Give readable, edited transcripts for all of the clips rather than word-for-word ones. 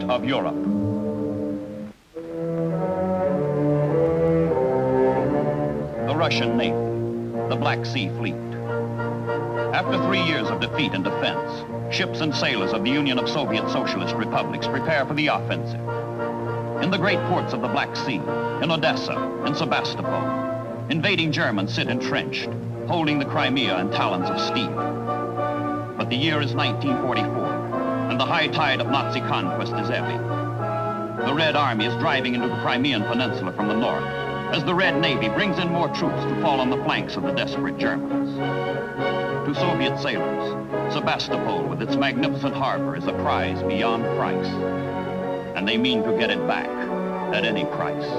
of Europe. The Russian Navy, the Black Sea Fleet. After 3 years of defeat and defense, ships and sailors of the Union of Soviet Socialist Republics prepare for the offensive. In the great ports of the Black Sea, in Odessa and Sebastopol, invading Germans sit entrenched, holding the Crimea in talons of steel. But the year is 1944, and the high tide of Nazi conquest is ebbing. The Red Army is driving into the Crimean Peninsula from the north, as the Red Navy brings in more troops to fall on the flanks of the desperate Germans. To Soviet sailors, Sebastopol with its magnificent harbor is a prize beyond price, and they mean to get it back at any price.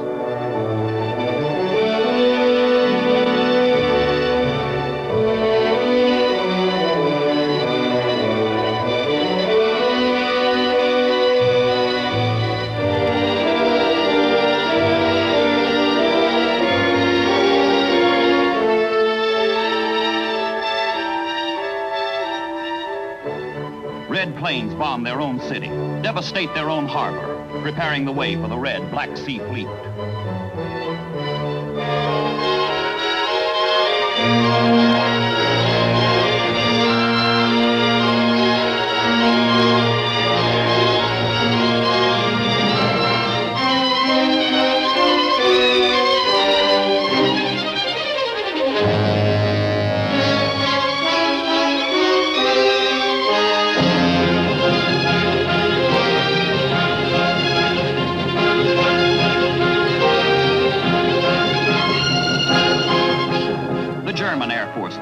Red planes bomb their own city, devastate their own harbor, preparing the way for the Red Black Sea Fleet.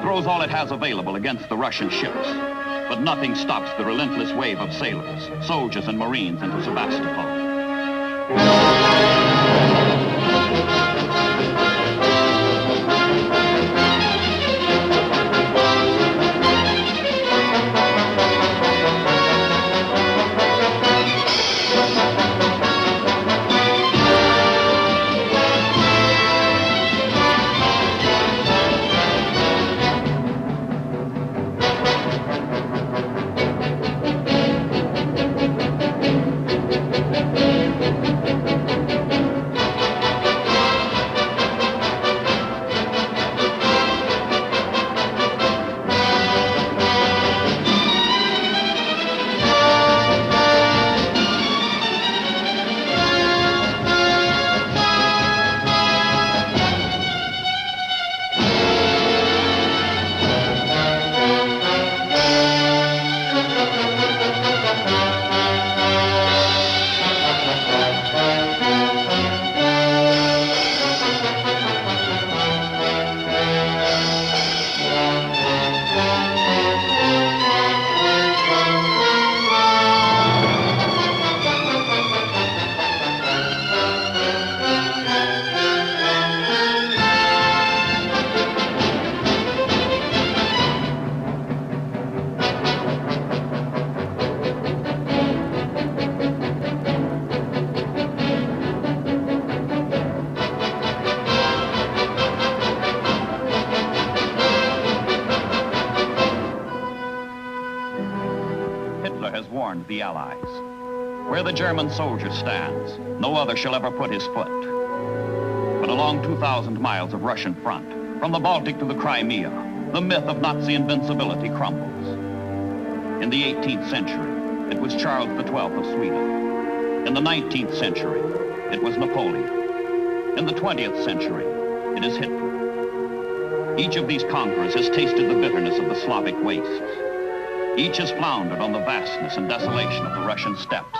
Throws all it has available against the Russian ships. But nothing stops the relentless wave of sailors, soldiers, and Marines into Sebastopol. The Allies. Where the German soldier stands, no other shall ever put his foot. But along 2,000 miles of Russian front, from the Baltic to the Crimea, the myth of Nazi invincibility crumbles. In the 18th century, it was Charles XII of Sweden. In the 19th century, it was Napoleon. In the 20th century, it is Hitler. Each of these conquerors has tasted the bitterness of the Slavic wastes. Each has floundered on the vastness and desolation of the Russian steppes.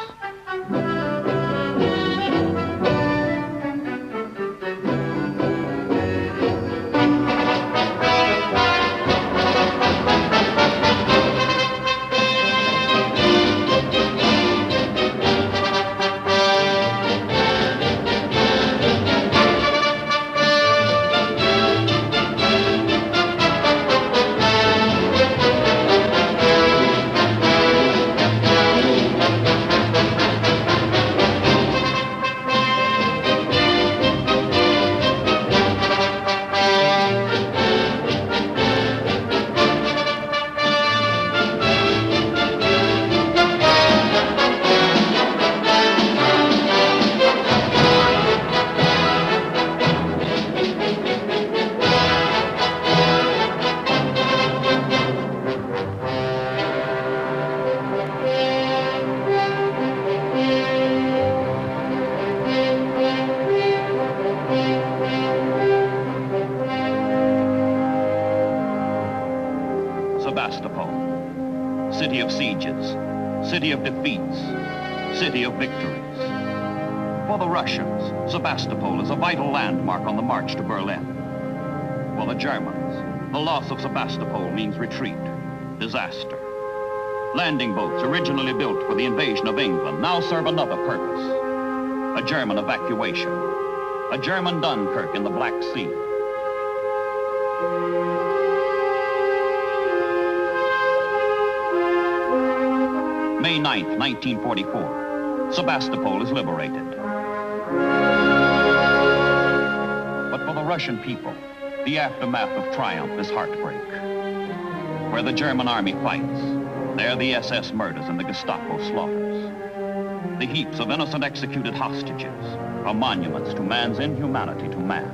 ages, city of defeats, city of victories. For the Russians, Sebastopol is a vital landmark on the march to Berlin. For the Germans, the loss of Sebastopol means retreat, disaster. Landing boats originally built for the invasion of England now serve another purpose. A German evacuation, a German Dunkirk in the Black Sea. May 9th, 1944, Sebastopol is liberated. But for the Russian people, the aftermath of triumph is heartbreak. Where the German army fights, there the SS murders and the Gestapo slaughters. The heaps of innocent executed hostages are monuments to man's inhumanity to man.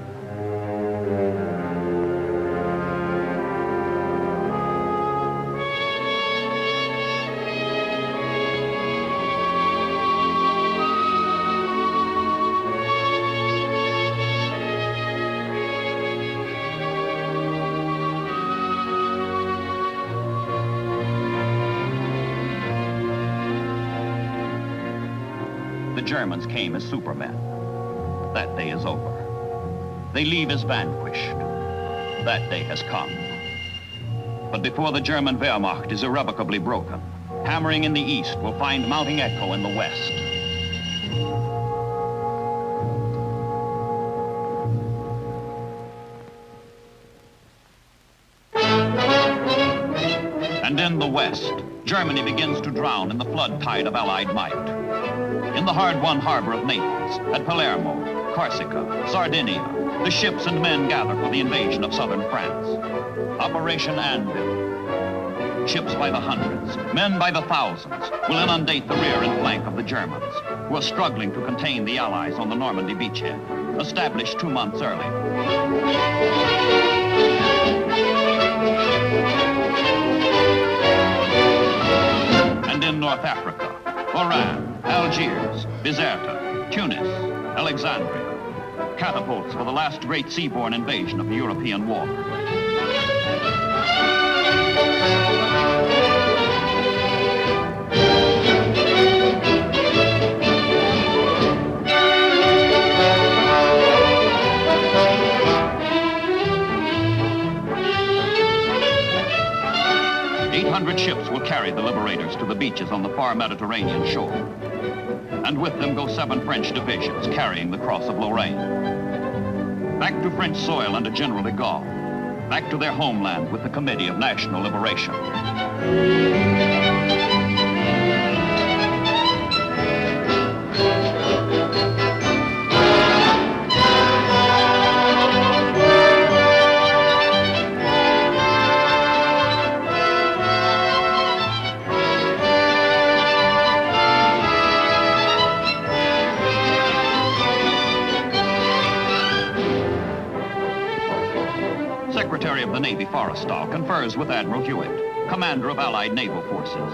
The Germans came as supermen. That day is over. They leave as vanquished. That day has come. But before the German Wehrmacht is irrevocably broken, hammering in the east will find mounting echo in the west. And in the west, Germany begins to drown in the flood tide of Allied might. In the hard-won harbor of Naples, at Palermo, Corsica, Sardinia, the ships and men gather for the invasion of southern France. Operation Anvil. Ships by the hundreds, men by the thousands, will inundate the rear and flank of the Germans, who are struggling to contain the Allies on the Normandy beachhead, established 2 months early. And in North Africa, Oran, Algiers, Bizerta, Tunis, Alexandria. Catapults for the last great seaborne invasion of the European war. 800 ships will carry the liberators to the beaches on the far Mediterranean shore. And with them go 7 French divisions carrying the Cross of Lorraine. Back to French soil under General de Gaulle. Back to their homeland with the Committee of National Liberation. Secretary of the Navy Forrestal confers with Admiral Hewitt, commander of Allied naval forces,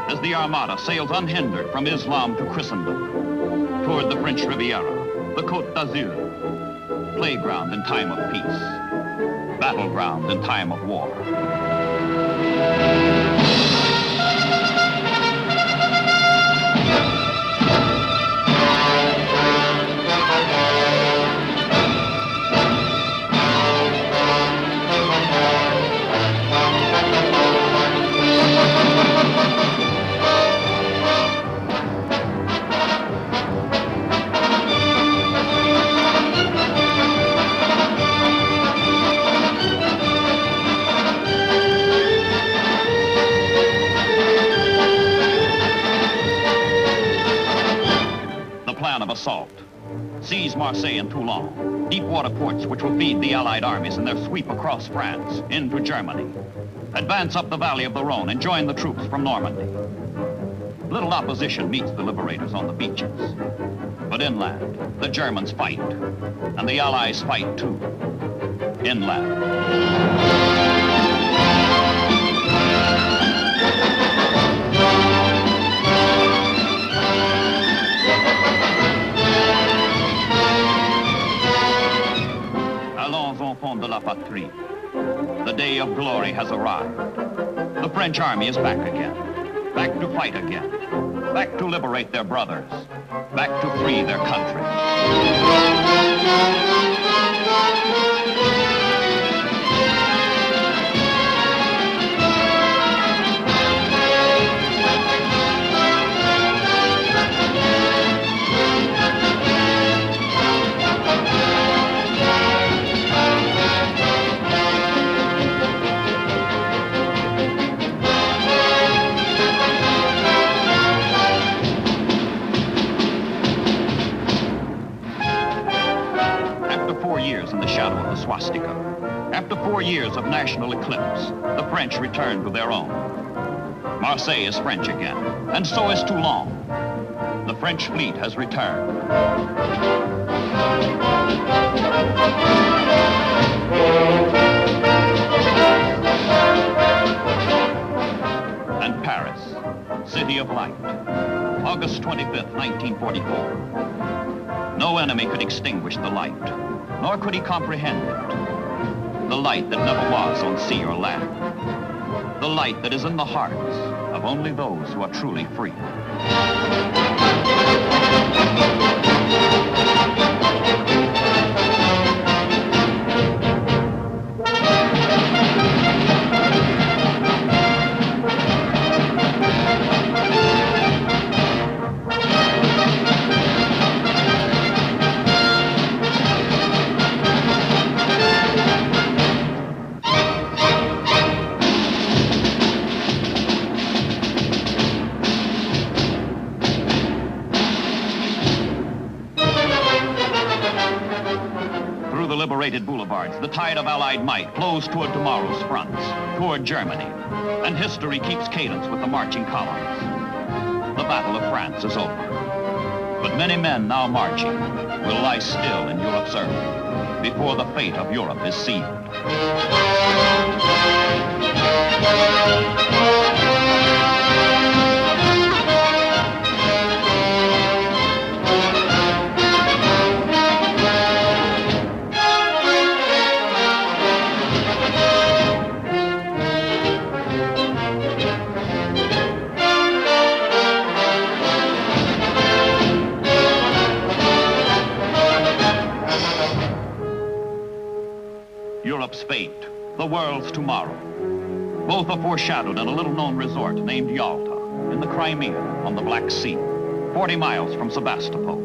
as the Armada sails unhindered from Islam to Christendom, toward the French Riviera, the Côte d'Azur, playground in time of peace, battleground in time of war. Of assault. Seize Marseille and Toulon, deep water ports which will feed the Allied armies in their sweep across France into Germany. Advance up the valley of the Rhone and join the troops from Normandy. Little opposition meets the liberators on the beaches. But inland, the Germans fight, and the Allies fight too. Inland. De la patrie. The day of glory has arrived. The French army is back again. back to fight again, back to liberate their brothers, back to free their country. In the shadow of the swastika. After 4 years of national eclipse, the French return to their own. Marseille is French again, and so is Toulon. The French fleet has returned. And Paris, city of light, August 25th, 1944. No enemy could extinguish the light, nor could he comprehend it. The light that never was on sea or land. The light that is in the hearts of only those who are truly free. Liberated boulevards, the tide of Allied might flows toward tomorrow's fronts, toward Germany, and history keeps cadence with the marching columns. The Battle of France is over, but many men now marching will lie still in Europe's earth before the fate of Europe is sealed. Europe's fate, the world's tomorrow. Both are foreshadowed in a little-known resort named Yalta, in the Crimea, on the Black Sea, 40 miles from Sebastopol.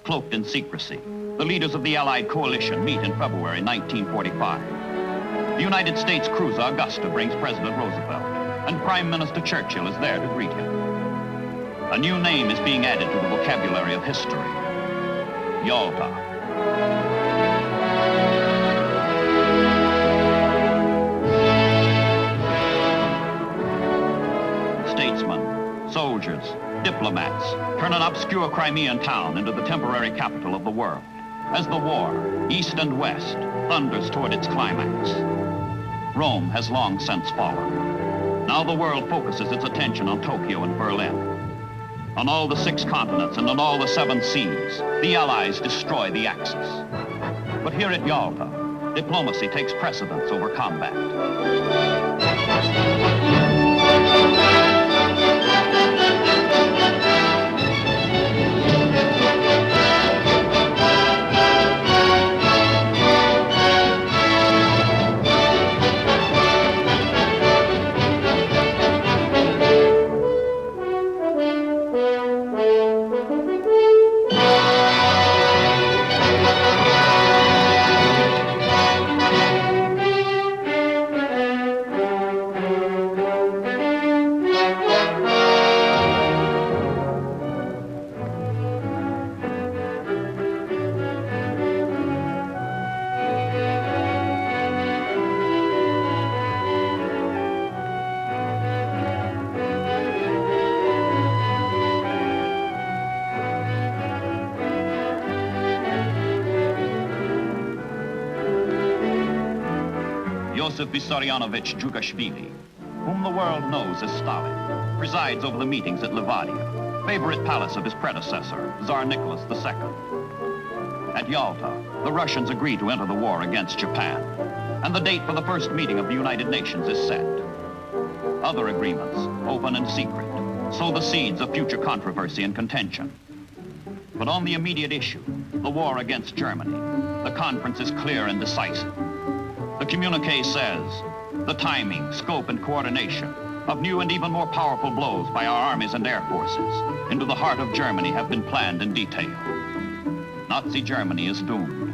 Cloaked in secrecy, the leaders of the Allied coalition meet in February 1945. The United States cruiser Augusta brings President Roosevelt, and Prime Minister Churchill is there to greet him. A new name is being added to the vocabulary of history: Yalta. Statesmen, soldiers, diplomats turn an obscure Crimean town into the temporary capital of the world as the war, east and west, thunders toward its climax. Rome has long since fallen. Now the world focuses its attention on Tokyo and Berlin. On all the 6 continents and on all the 7 seas, the Allies destroy the Axis. But here at Yalta, diplomacy takes precedence over combat. Joseph Vissarionovich Djugashvili, whom the world knows as Stalin, presides over the meetings at Livadia, favorite palace of his predecessor, Tsar Nicholas II. At Yalta, the Russians agree to enter the war against Japan, and the date for the first meeting of the United Nations is set. Other agreements, open and secret, sow the seeds of future controversy and contention. But on the immediate issue, the war against Germany, the conference is clear and decisive. The communiqué says, the timing, scope, and coordination of new and even more powerful blows by our armies and air forces into the heart of Germany have been planned in detail. Nazi Germany is doomed.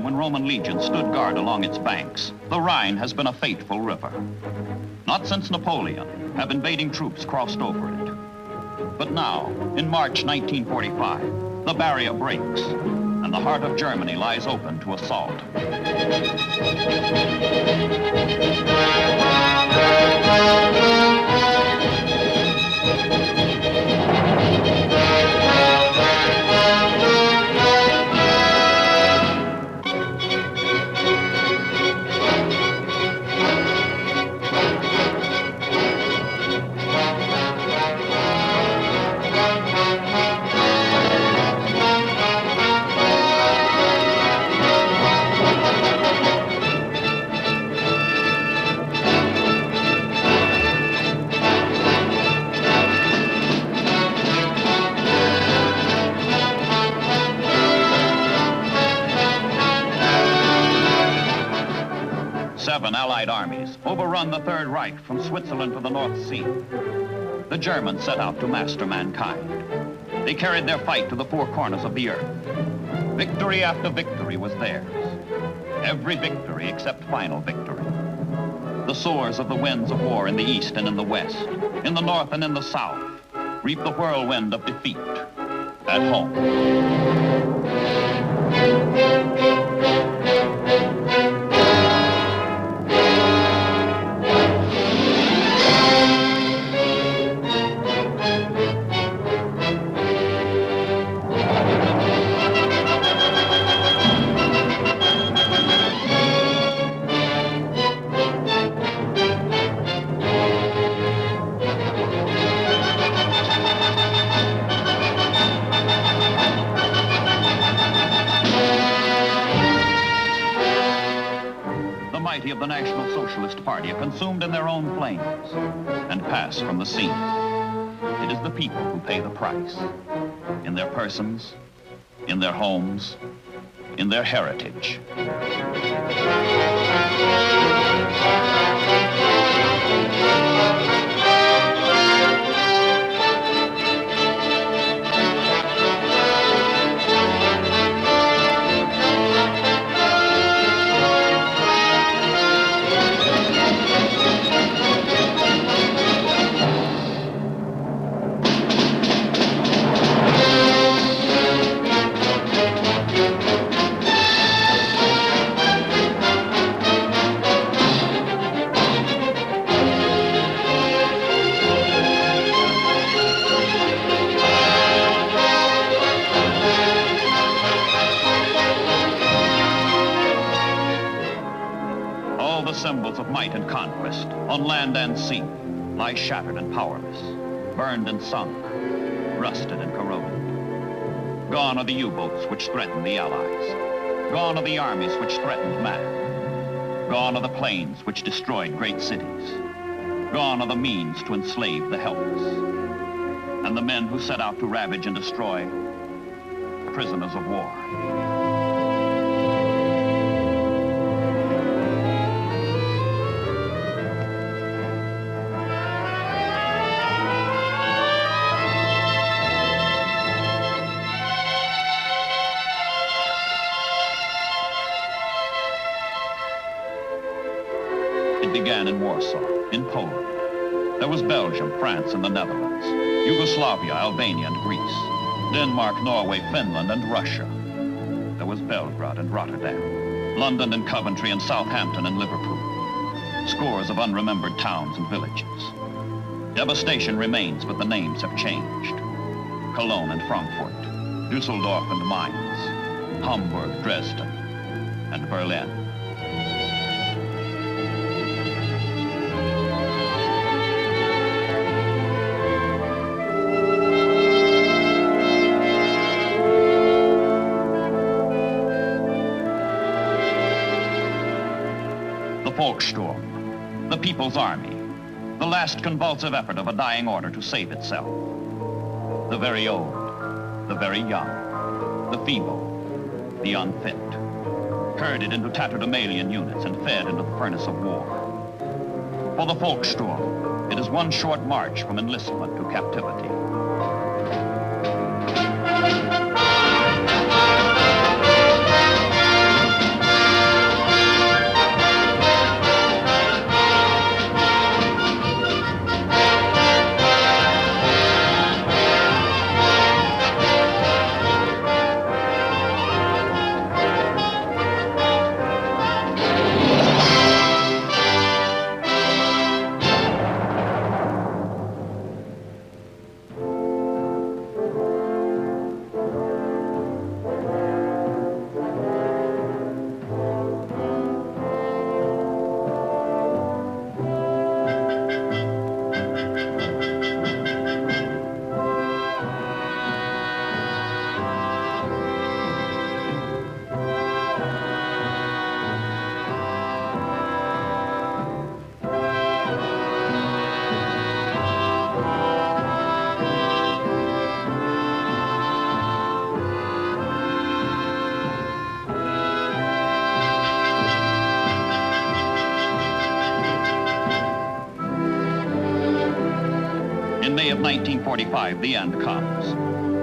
When Roman legions stood guard along its banks, the Rhine has been a fateful river. Not since Napoleon have invading troops crossed over it. But now, in March 1945, the barrier breaks, and the heart of Germany lies open to assault. 7 Allied armies overrun the Third Reich from Switzerland to the North Sea. The Germans set out to master mankind. They carried their fight to the four corners of the earth. Victory after victory was theirs. Every victory except final victory. The sowers of the winds of war in the east and in the west, in the north and in the south, reap the whirlwind of defeat at home. Of the National Socialist Party are consumed in their own flames and pass from the scene. It is the people who pay the price, in their persons, in their homes, in their heritage. Symbols of might and conquest, on land and sea, lie shattered and powerless, burned and sunk, rusted and corroded. Gone are the U-boats which threatened the Allies. Gone are the armies which threatened man. Gone are the planes which destroyed great cities. Gone are the means to enslave the helpless. And the men who set out to ravage and destroy, prisoners of war. Began in Warsaw, in Poland. There was Belgium, France, and the Netherlands, Yugoslavia, Albania, and Greece. Denmark, Norway, Finland, and Russia. There was Belgrade and Rotterdam, London and Coventry and Southampton and Liverpool. Scores of unremembered towns and villages. Devastation remains, but the names have changed. Cologne and Frankfurt, Düsseldorf and Mainz, Hamburg, Dresden, and Berlin. The Volkssturm, the People's Army, the last convulsive effort of a dying order to save itself. The very old, the very young, the feeble, the unfit, herded into tatterdemalion units and fed into the furnace of war. For the Volkssturm, it is one short march from enlistment to captivity. In May of 1945, the end comes.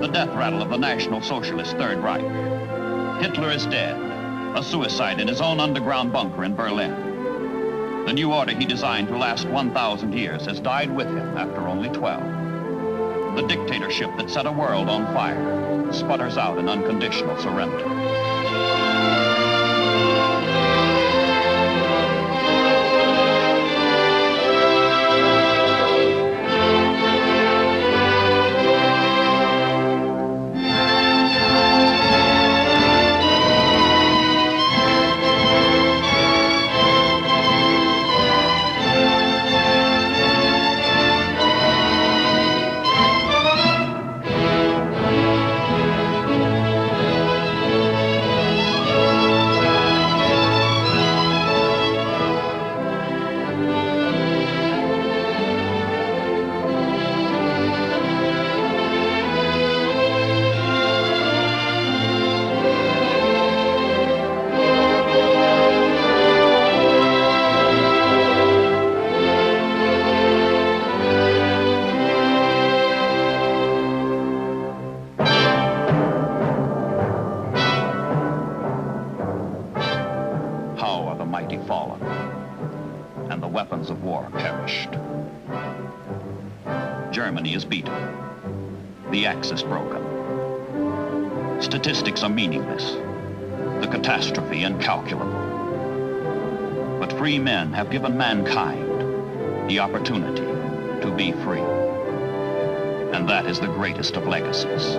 The death rattle of the National Socialist Third Reich. Hitler is dead, a suicide in his own underground bunker in Berlin. The new order he designed to last 1,000 years has died with him after only 12. The dictatorship that set a world on fire sputters out in unconditional surrender. Fallen, and the weapons of war perished. Germany is beaten. The axe is broken. Statistics are meaningless. The catastrophe incalculable. But free men have given mankind the opportunity to be free. And that is the greatest of legacies.